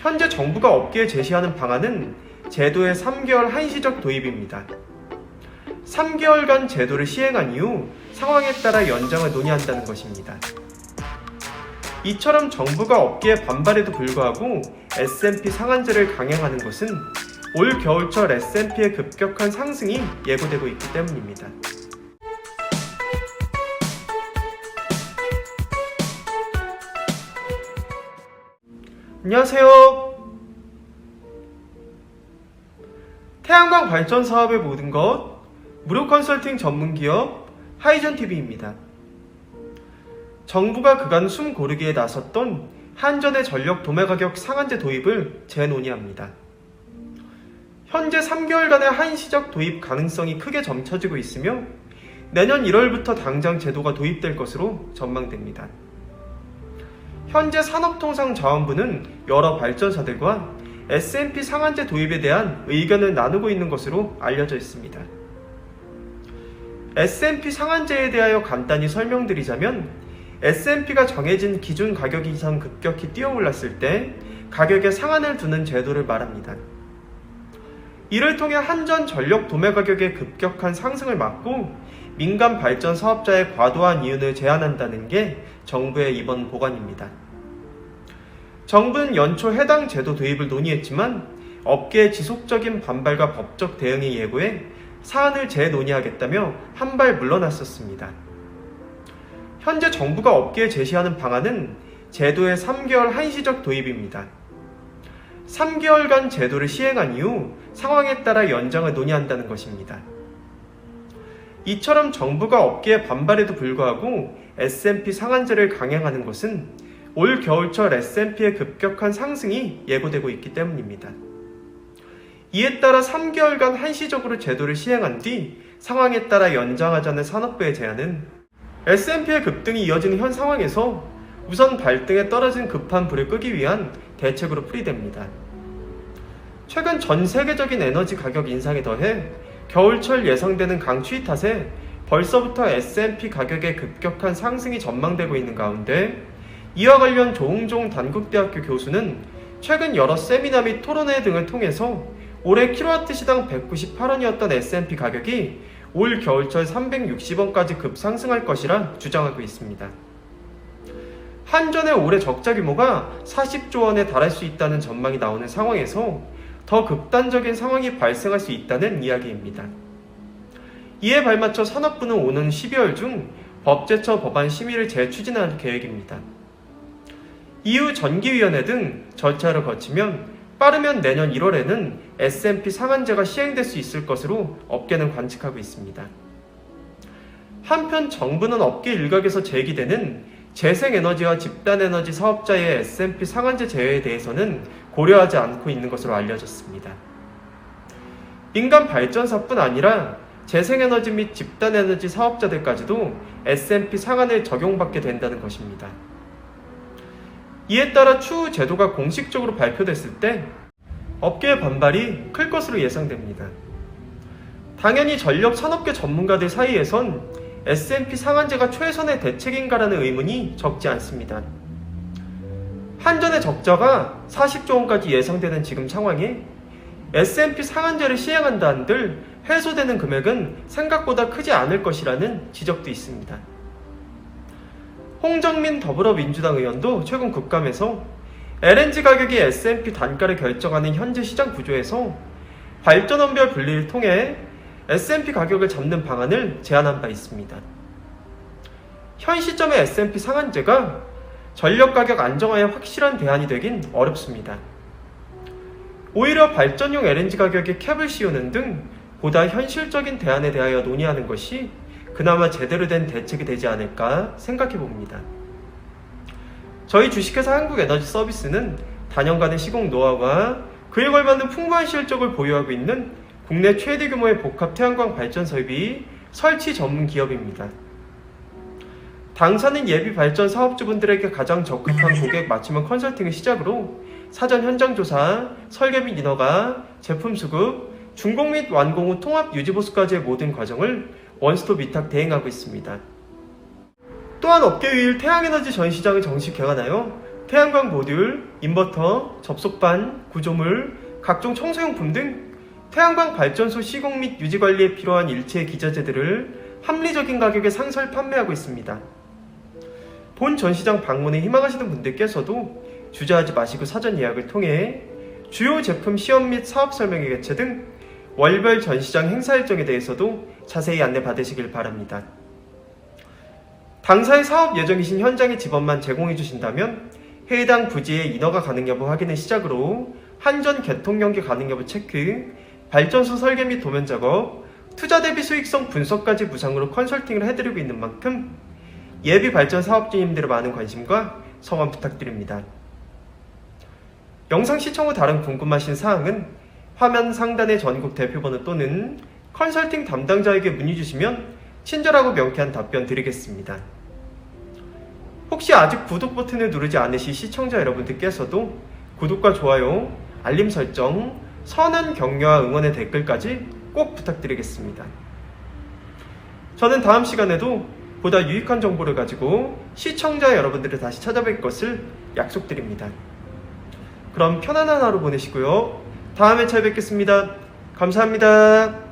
현재 정부가 업계에 제시하는 방안은 제도의 3개월 한시적 도입입니다. 3개월간 제도를 시행한 이후 상황에 따라 연장을 논의한다는 것입니다. 이처럼 정부가 업계의 반발에도 불구하고 S&P 상한제를 강행하는 것은 올 겨울철 S&P의 급격한 상승이 예고되고 있기 때문입니다. 안녕하세요. 태양광 발전 사업의 모든 것 무료 컨설팅 전문기업 하이전TV입니다. 정부가 그간 숨 고르기에 나섰던 한전의 전력 도매 가격 상한제 도입을 재논의합니다. 현재 3개월간의 한시적 도입 가능성이 크게 점쳐지고 있으며 내년 1월부터 당장 제도가 도입될 것으로 전망됩니다. 현재 산업통상자원부는 여러 발전사들과 S&P 상한제 도입에 대한 의견을 나누고 있는 것으로 알려져 있습니다. S&P 상한제에 대하여 간단히 설명드리자면 S&P가 정해진 기준 가격 이상 급격히 뛰어올랐을 때 가격에 상한을 두는 제도를 말합니다. 이를 통해 한전 전력 도매 가격의 급격한 상승을 막고 민간 발전 사업자의 과도한 이윤을 제한한다는 게 정부의 이번 보관입니다. 정부는 연초 해당 제도 도입을 논의했지만 업계의 지속적인 반발과 법적 대응이 예고해 사안을 재논의하겠다며 한 발 물러났었습니다. 현재 정부가 업계에 제시하는 방안은 제도의 3개월 한시적 도입입니다. 3개월간 제도를 시행한 이후 상황에 따라 연장을 논의한다는 것입니다. 이처럼 정부가 업계의 반발에도 불구하고 S&P 상한제를 강행하는 것은 올 겨울철 S&P의 급격한 상승이 예고되고 있기 때문입니다. 이에 따라 3개월간 한시적으로 제도를 시행한 뒤 상황에 따라 연장하자는 산업부의 제안은 S&P의 급등이 이어지는 현 상황에서 우선 발등에 떨어진 급한 불을 끄기 위한 대책으로 풀이됩니다. 최근 전 세계적인 에너지 가격 인상에 더해 겨울철 예상되는 강추위 탓에 벌써부터 S&P 가격의 급격한 상승이 전망되고 있는 가운데 이와 관련 조응종 단국대학교 교수는 최근 여러 세미나 및 토론회 등을 통해서 올해 킬로와트 시당 198원이었던 S&P 가격이 올 겨울철 360원까지 급상승할 것이라 주장하고 있습니다. 한전의 올해 적자 규모가 40조 원에 달할 수 있다는 전망이 나오는 상황에서 더 극단적인 상황이 발생할 수 있다는 이야기입니다. 이에 발맞춰 산업부는 오는 12월 중 법제처 법안 심의를 재추진할 계획입니다. 이후 전기위원회 등 절차를 거치면 빠르면 내년 1월에는 S&P 상한제가 시행될 수 있을 것으로 업계는 관측하고 있습니다. 한편 정부는 업계 일각에서 제기되는 재생에너지와 집단에너지 사업자의 S&P 상한제 제외에 대해서는 고려하지 않고 있는 것으로 알려졌습니다. 민간 발전사뿐 아니라 재생에너지 및 집단에너지 사업자들까지도 S&P 상한을 적용받게 된다는 것입니다. 이에 따라 추후 제도가 공식적으로 발표됐을 때 업계의 반발이 클 것으로 예상됩니다. 당연히 전력 산업계 전문가들 사이에선 S&P 상한제가 최선의 대책인가라는 의문이 적지 않습니다. 한전의 적자가 40조 원까지 예상되는 지금 상황에 S&P 상한제를 시행한다 한들 해소되는 금액은 생각보다 크지 않을 것이라는 지적도 있습니다. 홍정민 더불어민주당 의원도 최근 국감에서 LNG 가격이 S&P 단가를 결정하는 현재 시장 구조에서 발전원별 분리를 통해 S&P 가격을 잡는 방안을 제안한 바 있습니다. 현 시점의 S&P 상한제가 전력 가격 안정화에 확실한 대안이 되긴 어렵습니다. 오히려 발전용 LNG 가격에 캡을 씌우는 등 보다 현실적인 대안에 대하여 논의하는 것이 그나마 제대로 된 대책이 되지 않을까 생각해 봅니다. 저희 주식회사 한국에너지서비스는 단연간의 시공 노하우와 그에 걸맞는 풍부한 실적을 보유하고 있는 국내 최대 규모의 복합 태양광 발전 설비 설치 전문 기업입니다. 당사는 예비 발전 사업주분들에게 가장 적합한 고객 맞춤형 컨설팅을 시작으로 사전 현장 조사, 설계 및 인허가, 제품 수급, 준공 및 완공 후 통합 유지 보수까지의 모든 과정을 원스톱 위탁 대행하고 있습니다. 또한 업계 유일 태양에너지 전시장을 정식 개관하여 태양광 모듈, 인버터, 접속반, 구조물, 각종 청소용품 등 태양광 발전소 시공 및 유지 관리에 필요한 일체 기자재들을 합리적인 가격에 상설 판매하고 있습니다. 본 전시장 방문에 희망하시는 분들께서도 주저하지 마시고 사전 예약을 통해 주요 제품 시연 및 사업 설명회 개최 등 월별 전시장 행사 일정에 대해서도 자세히 안내 받으시길 바랍니다. 당사의 사업 예정이신 현장의 지번만 제공해 주신다면 해당 부지의 인허가 가능 여부 확인을 시작으로 한전 개통 연계 가능 여부 체크, 발전소 설계 및 도면 작업, 투자 대비 수익성 분석까지 무상으로 컨설팅을 해드리고 있는 만큼 예비 발전 사업주님들의 많은 관심과 성원 부탁드립니다. 영상 시청 후 다른 궁금하신 사항은 화면 상단의 전국 대표번호 또는 컨설팅 담당자에게 문의 주시면 친절하고 명쾌한 답변 드리겠습니다. 혹시 아직 구독 버튼을 누르지 않으신 시청자 여러분들께서도 구독과 좋아요, 알림 설정, 선한 격려와 응원의 댓글까지 꼭 부탁드리겠습니다. 저는 다음 시간에도 보다 유익한 정보를 가지고 시청자 여러분들을 다시 찾아뵐 것을 약속드립니다. 그럼 편안한 하루 보내시고요. 다음에 찾아뵙겠습니다. 감사합니다.